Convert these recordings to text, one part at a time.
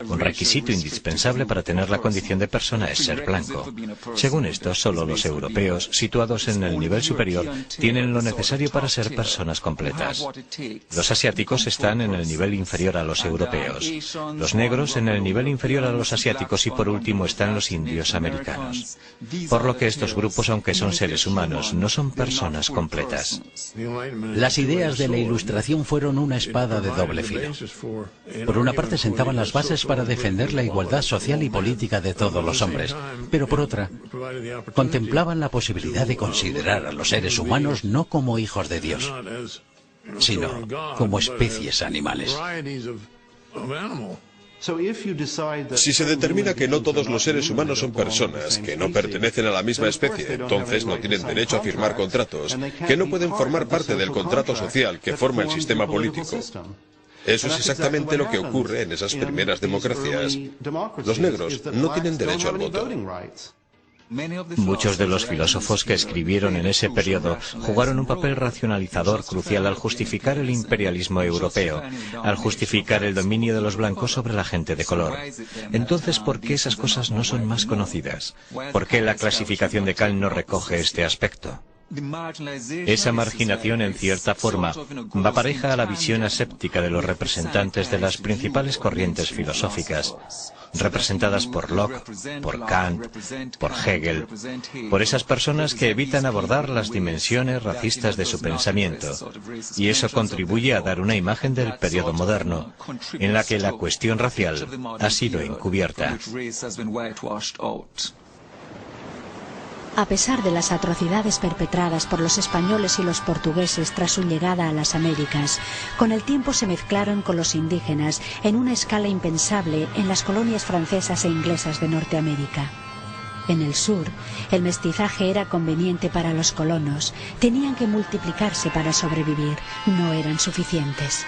Un requisito indispensable para tener la condición de persona es ser blanco. Según esto, solo los europeos, situados en el nivel superior, tienen lo necesario para ser personas completas. Los asiáticos están en el nivel inferior a los europeos, los negros en el nivel inferior a los asiáticos y por último están los indios americanos. Por lo que estos grupos, aunque son seres humanos, no son personas completas. Las ideas de la Ilustración fueron una espada de doble filo. Por una parte sentaban las bases para defender la igualdad social y política de todos los hombres, pero por otra, contemplaban la posibilidad de considerar a los seres humanos no como hijos de Dios, sino como especies animales. Si se determina que no todos los seres humanos son personas, que no pertenecen a la misma especie, entonces no tienen derecho a firmar contratos, que no pueden formar parte del contrato social que forma el sistema político. Eso es exactamente lo que ocurre en esas primeras democracias. Los negros no tienen derecho al voto. Muchos de los filósofos que escribieron en ese periodo jugaron un papel racionalizador crucial al justificar el imperialismo europeo, al justificar el dominio de los blancos sobre la gente de color. Entonces, ¿por qué esas cosas no son más conocidas? ¿Por qué la clasificación de Cal no recoge este aspecto? Esa marginación, en cierta forma, va pareja a la visión aséptica de los representantes de las principales corrientes filosóficas, representadas por Locke, por Kant, por Hegel, por esas personas que evitan abordar las dimensiones racistas de su pensamiento, y eso contribuye a dar una imagen del periodo moderno, en la que la cuestión racial ha sido encubierta. A pesar de las atrocidades perpetradas por los españoles y los portugueses tras su llegada a las Américas, con el tiempo se mezclaron con los indígenas en una escala impensable en las colonias francesas e inglesas de Norteamérica. En el sur, el mestizaje era conveniente para los colonos, tenían que multiplicarse para sobrevivir, no eran suficientes.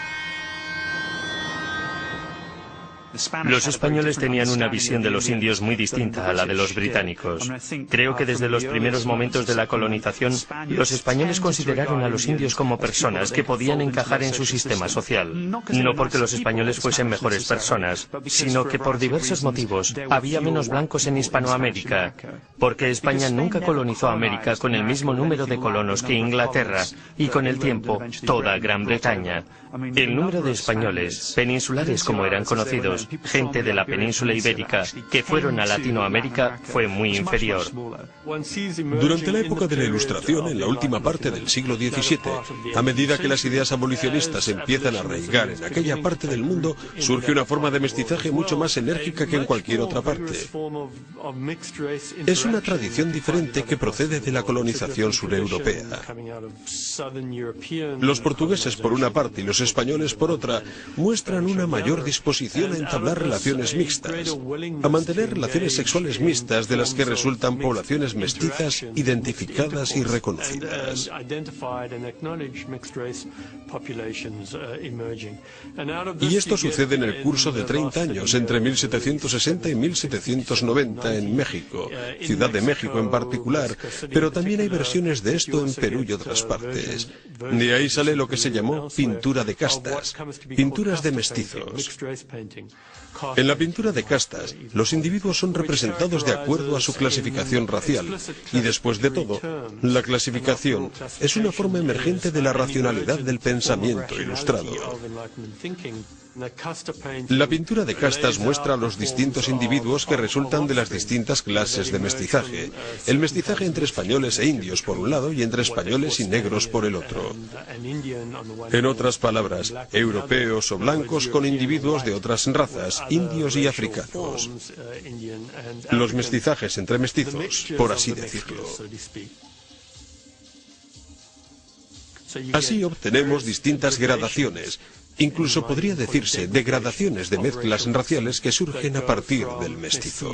Los españoles tenían una visión de los indios muy distinta a la de los británicos. Creo que desde los primeros momentos de la colonización, los españoles consideraron a los indios como personas que podían encajar en su sistema social. No porque los españoles fuesen mejores personas, sino que por diversos motivos había menos blancos en Hispanoamérica, porque España nunca colonizó América con el mismo número de colonos que Inglaterra y con el tiempo toda Gran Bretaña. El número de españoles, peninsulares como eran conocidos, gente de la península ibérica que fueron a Latinoamérica, fue muy inferior. Durante la época de la Ilustración, en la última parte del siglo XVII, a medida que las ideas abolicionistas empiezan a arraigar en aquella parte del mundo, surge una forma de mestizaje mucho más enérgica que en cualquier otra parte. Es una tradición diferente que procede de la colonización sureuropea. Los portugueses por una parte y los españoles por otra muestran una mayor disposición a entablar relaciones mixtas, a mantener relaciones sexuales mixtas de las que resultan poblaciones mestizas identificadas y reconocidas. Y esto sucede en el curso de 30 años, entre 1760 y 1790 en México, Ciudad de México en particular, pero también hay versiones de esto en Perú y otras partes. De ahí sale lo que se llamó pintura de castas, pinturas de mestizos. En la pintura de castas, los individuos son representados de acuerdo a su clasificación racial, y después de todo, la clasificación es una forma emergente de la racionalidad del pensamiento ilustrado. La pintura de castas muestra a los distintos individuos que resultan de las distintas clases de mestizaje. El mestizaje entre españoles e indios por un lado y entre españoles y negros por el otro. En otras palabras, europeos o blancos con individuos de otras razas, indios y africanos. Los mestizajes entre mestizos, por así decirlo. Así obtenemos distintas gradaciones. Incluso podría decirse degradaciones de mezclas raciales que surgen a partir del mestizo.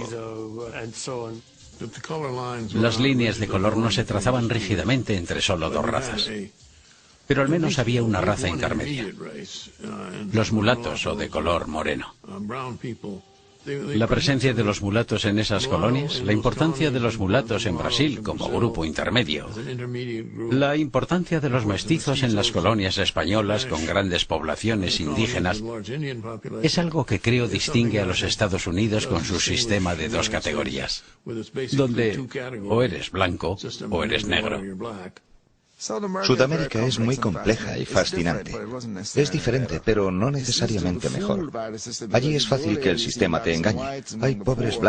Las líneas de color no se trazaban rígidamente entre solo dos razas, pero al menos había una raza intermedia, los mulatos o de color moreno. La presencia de los mulatos en esas colonias, la importancia de los mulatos en Brasil como grupo intermedio, la importancia de los mestizos en las colonias españolas con grandes poblaciones indígenas, es algo que creo distingue a los Estados Unidos con su sistema de dos categorías, donde o eres blanco o eres negro. Sudamérica es muy compleja y fascinante. Es diferente, pero no necesariamente mejor. Allí es fácil que el sistema te engañe. Hay pobres blancos